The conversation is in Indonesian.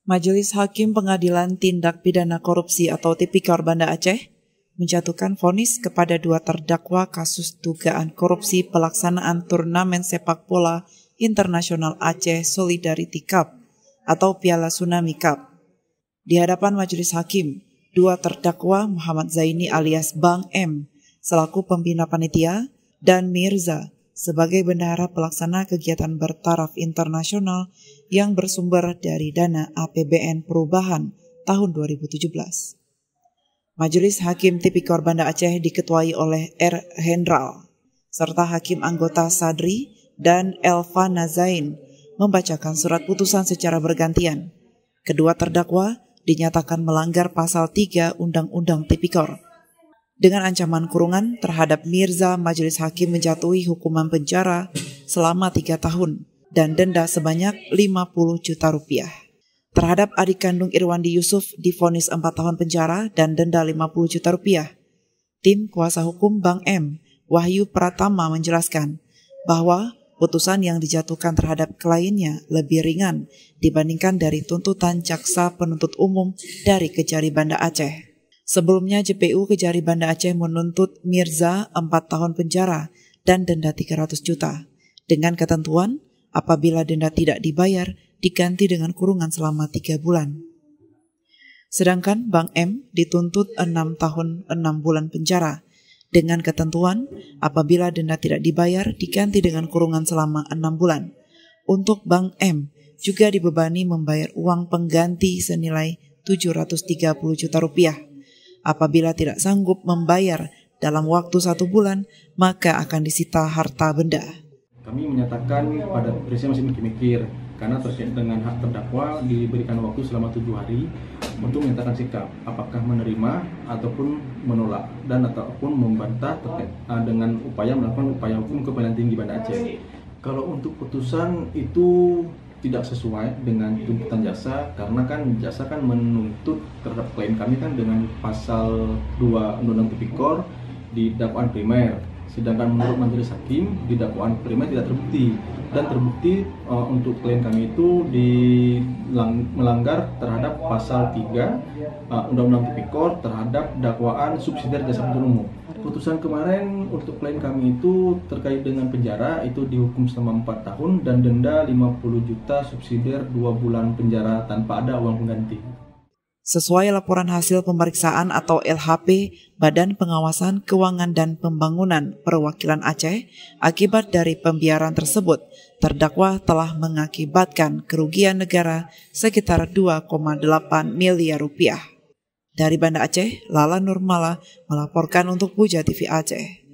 Majelis Hakim Pengadilan Tindak Pidana Korupsi atau Tipikor Banda Aceh menjatuhkan vonis kepada dua terdakwa kasus dugaan korupsi pelaksanaan turnamen sepak bola internasional Aceh Solidarity Cup atau Piala Tsunami Cup. Di hadapan Majelis Hakim, dua terdakwa Muhammad Zaini alias Bang M selaku pembina panitia dan Mirza sebagai bendahara pelaksana kegiatan bertaraf internasional yang bersumber dari dana APBN Perubahan tahun 2017. Majelis Hakim Tipikor Banda Aceh diketuai oleh R. Hendral, serta Hakim anggota Sadri dan Elva Nazain membacakan surat putusan secara bergantian. Kedua terdakwa dinyatakan melanggar pasal 3 Undang-Undang Tipikor. Dengan ancaman kurungan terhadap Mirza, Majelis Hakim menjatuhi hukuman penjara selama 3 tahun dan denda sebanyak 50 juta rupiah. Terhadap adik kandung Irwandi Yusuf divonis 4 tahun penjara dan denda 50 juta rupiah. Tim kuasa hukum Bang M, Wahyu Pratama menjelaskan bahwa putusan yang dijatuhkan terhadap kliennya lebih ringan dibandingkan dari tuntutan jaksa penuntut umum dari Kejari Banda Aceh. Sebelumnya JPU Kejari Banda Aceh menuntut Mirza 4 tahun penjara dan denda 300 juta. Dengan ketentuan, apabila denda tidak dibayar, diganti dengan kurungan selama 3 bulan. Sedangkan Bang M dituntut 6 tahun 6 bulan penjara. Dengan ketentuan, apabila denda tidak dibayar, diganti dengan kurungan selama 6 bulan. Untuk Bang M, juga dibebani membayar uang pengganti senilai 730 juta rupiah. Apabila tidak sanggup membayar dalam waktu 1 bulan, maka akan disita harta benda. Kami menyatakan pada prinsipnya masih mikir-mikir, karena terkait dengan hak terdakwa diberikan waktu selama 7 hari untuk menyatakan sikap, apakah menerima ataupun menolak dan ataupun membantah terkait dengan melakukan upaya hukum ke Pengadilan Tinggi Banda Aceh. Kalau untuk putusan itu tidak sesuai dengan tuntutan jaksa, karena kan jaksa kan menuntut terhadap klien kami kan dengan pasal 2 Undang-Undang Tipikor di dakwaan primer. Sedangkan menurut Majelis Hakim di dakwaan primer tidak terbukti, dan terbukti untuk klien kami itu melanggar terhadap pasal 3 Undang-Undang Tipikor terhadap dakwaan subsidiar jasa penuntut umum. Putusan kemarin untuk klien kami itu terkait dengan penjara itu dihukum selama 4 tahun dan denda 50 juta subsidiar 2 bulan penjara tanpa ada uang pengganti. Sesuai laporan hasil pemeriksaan atau LHP Badan Pengawasan Keuangan dan Pembangunan Perwakilan Aceh, akibat dari pembiaran tersebut, terdakwa telah mengakibatkan kerugian negara sekitar 2,8 miliar rupiah. Dari Banda Aceh, Lala Nurmala melaporkan untuk Puja TV Aceh.